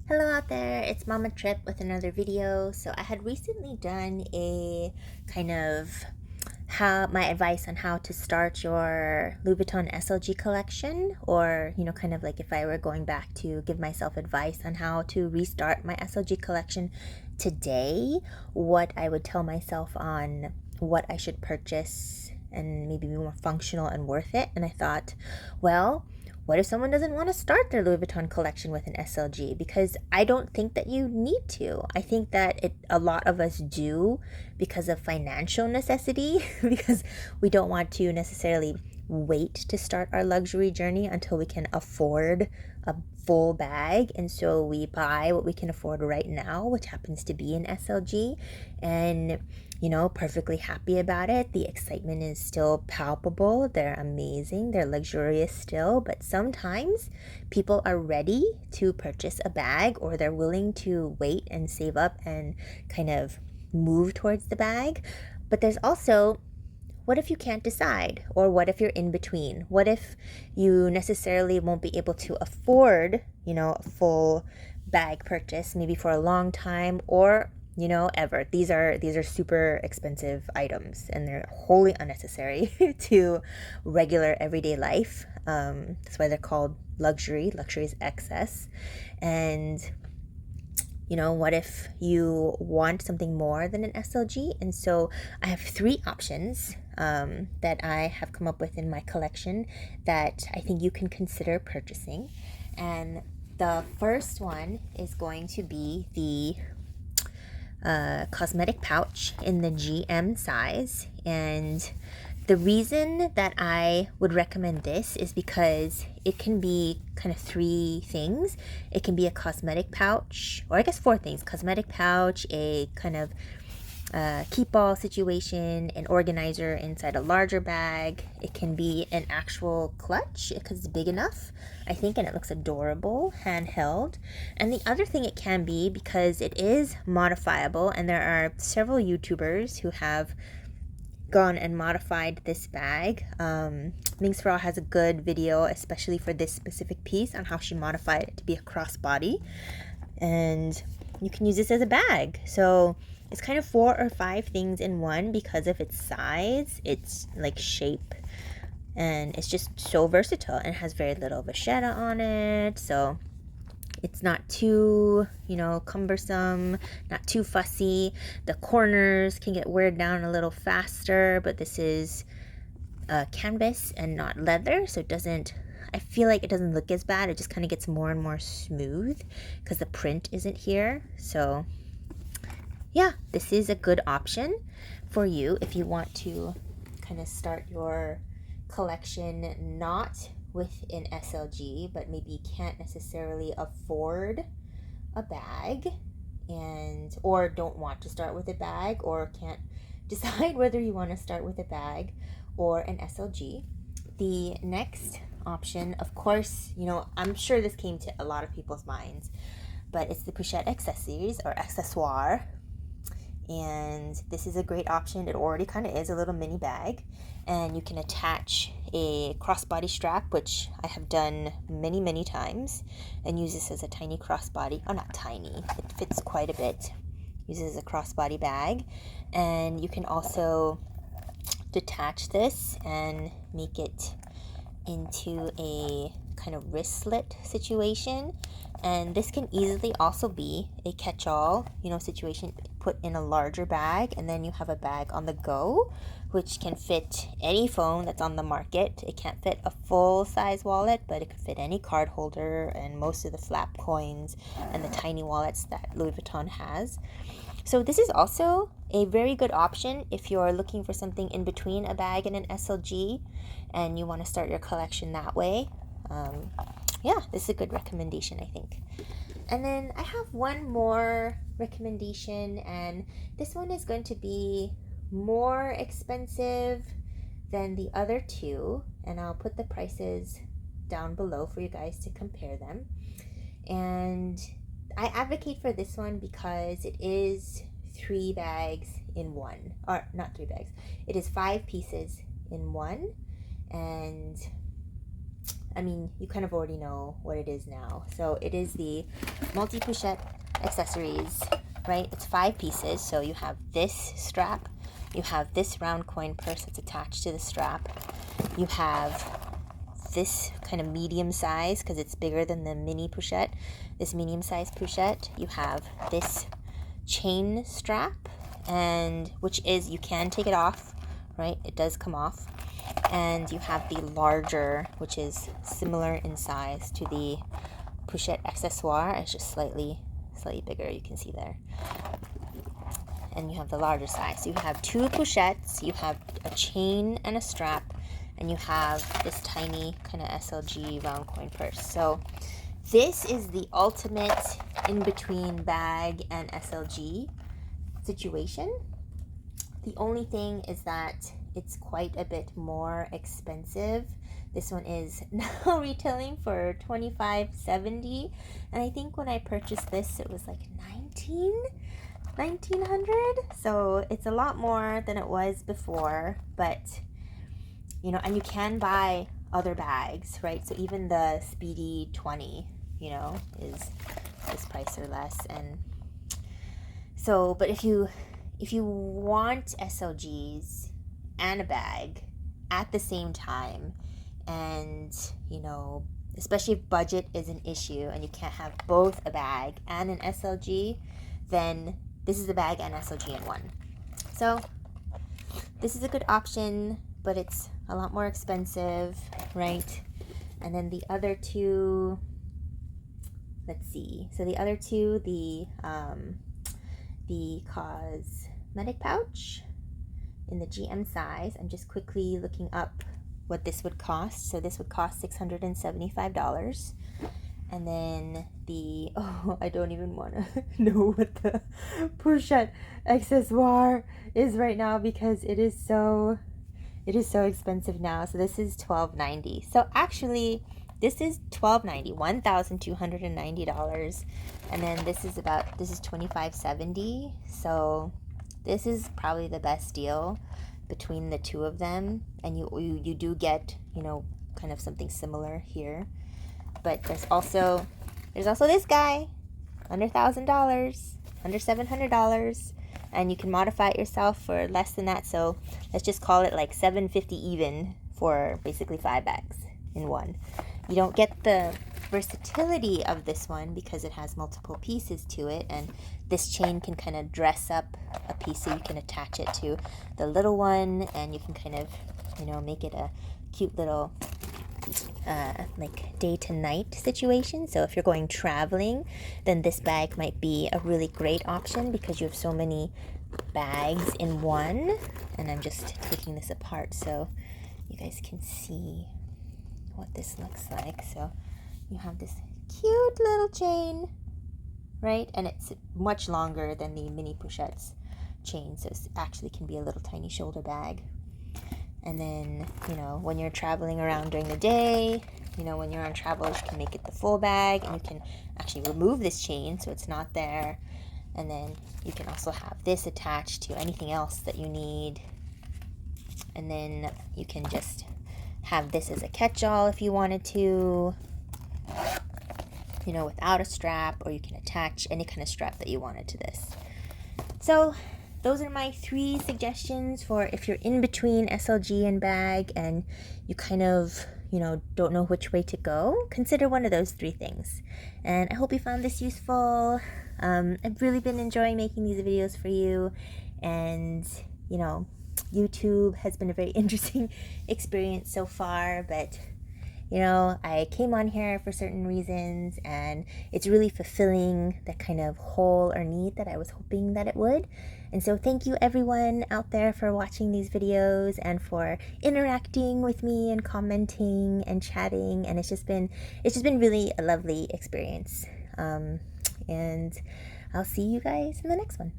Hello out there, it's Mama Trip with another video. So I had recently done a kind of how my advice on how to start your Louis Vuitton SLG collection, or kind of like if I were going back to give myself advice on how to restart my SLG collection today, what I would tell myself on what I should purchase and maybe be more functional and worth it. And I thought, well, what if someone doesn't want to start their Louis Vuitton collection with an SLG? Because I don't think that you need to. I think that a lot of us do because of financial necessity, because we don't want to necessarily wait to start our luxury journey until we can afford a full bag. And so we buy what we can afford right now, which happens to be an SLG. And perfectly happy about it. The excitement is still palpable. They're amazing. They're luxurious still. But sometimes people are ready to purchase a bag, or they're willing to wait and save up and kind of move towards the bag. But there's also, what if you can't decide? Or what if you're in between? What if you necessarily won't be able to afford, a full bag purchase, maybe for a long time, or ever. These are super expensive items, and they're wholly unnecessary to regular everyday life. That's why they're called luxury. Luxury is excess. And what if you want something more than an SLG? And so I have three options that I have come up with in my collection that I think you can consider purchasing. And the first one is going to be the Cosmetic Pouch in the GM size. And the reason that I would recommend this is because it can be kind of three things. It can be a cosmetic pouch, or I guess four things: cosmetic pouch, a kind of keep all situation, an organizer inside a larger bag. It can be an actual clutch because it's big enough, I think, and it looks adorable, handheld. And the other thing it can be, because it is modifiable, and there are several YouTubers who have gone and modified this bag. Minx for All has a good video, especially for this specific piece, on how she modified it to be a crossbody. And you can use this as a bag. So it's kind of 4 or 5 things in one because of its size, its like shape, and it's just so versatile, and it has very little vachetta on it. So it's not too, cumbersome, not too fussy. The corners can get weared down a little faster, but this is canvas and not leather, so I feel like it doesn't look as bad. It just kind of gets more and more smooth because the print isn't here. So yeah, this is a good option for you if you want to kind of start your collection not with an SLG, but maybe can't necessarily afford a bag, or don't want to start with a bag, or can't decide whether you want to start with a bag or an SLG. The next option, of course, I'm sure this came to a lot of people's minds, but it's the Pushup Accessories, or accessoire. And this is a great option. It already kind of is a little mini bag, and you can attach a crossbody strap, which I have done many times, and use this as a tiny crossbody. Oh, not tiny, it fits quite a bit. Use it as a crossbody bag. And you can also detach this and make it into a kind of wristlet situation. And this can easily also be a catch-all, situation, put in a larger bag, and then you have a bag on the go, which can fit any phone that's on the market. It can't fit a full-size wallet, but it could fit any card holder and most of the flap coins and the tiny wallets that Louis Vuitton has. So this is also a very good option if you're looking for something in between a bag and an SLG and you want to start your collection that way. Yeah, this is a good recommendation, I think. And then I have one more recommendation, and this one is going to be more expensive than the other two, and I'll put the prices down below for you guys to compare them. And I advocate for this one because it is 3 bags in one, or not 3 bags, it is 5 pieces in one. And I mean, you kind of already know what it is now. So it is the MultiPushup Accessories, right? It's 5 pieces. So you have this strap, you have this round coin purse that's attached to the strap, you have this kind of medium size, because it's bigger than the mini pochette, this medium size pochette. You have this chain strap, and which is, you can take it off, right? It does come off. And you have the larger, which is similar in size to the pochette accessoire. It's just slightly bigger, you can see there. And you have the larger size. So you have 2 pochettes, you have a chain and a strap, and you have this tiny kind of SLG round coin purse. So this is the ultimate in-between bag and SLG situation. The only thing is that it's quite a bit more expensive. This one is now retailing for $25.70, and I think when I purchased this it was like $1,900. So it's a lot more than it was before, but you know, and you can buy other bags, right? So even the Speedy 20, you know, is this price or less. And so, but if you want SLGs and a bag at the same time, and you know, especially if budget is an issue and you can't have both a bag and an SLG, then this is a bag and SLG in one. So this is a good option, but it's a lot more expensive, right? And then the other two, let's see. So the other two, the Cosmetic Pouch in the GM size. I'm just quickly looking up what this would cost. So this would cost $675. And then the, oh, I don't even want to know what the Pushup Accessoire is right now, because it is so expensive now. So this is $12.90. So actually this is $12.90, $1,290. And then this is $25.70. So this is probably the best deal between the two of them. And you do get, you know, kind of something similar here. But there's also this guy, under $1,000, under $700, and you can modify it yourself for less than that. So let's just call it like $750 even for basically 5 bags in one. You don't get the versatility of this one because it has multiple pieces to it, and this chain can kind of dress up a piece, so you can attach it to the little one, and you can kind of, you know, make it a cute little like day to night situation. So if you're going traveling, then this bag might be a really great option because you have so many bags in one. And I'm just taking this apart so you guys can see what this looks like. So you have this cute little chain, right? And it's much longer than the mini pochette's chain, so it actually can be a little tiny shoulder bag. And then, you know, when you're traveling around during the day, you know, when you're on travel, you can make it the full bag, and you can actually remove this chain so it's not there. And then you can also have this attached to anything else that you need. And then you can just have this as a catch-all if you wanted to, you know, without a strap, or you can attach any kind of strap that you wanted to this. So those are my 3 suggestions for if you're in between SLG and bag and you kind of, you know, don't know which way to go. Consider one of those 3 things. And I hope you found this useful. I've really been enjoying making these videos for you, and you know, YouTube has been a very interesting experience so far, but you know, I came on here for certain reasons, and it's really fulfilling that kind of hole or need that I was hoping that it would. And so thank you everyone out there for watching these videos and for interacting with me and commenting and chatting, and it's just been really a lovely experience. And I'll see you guys in the next one.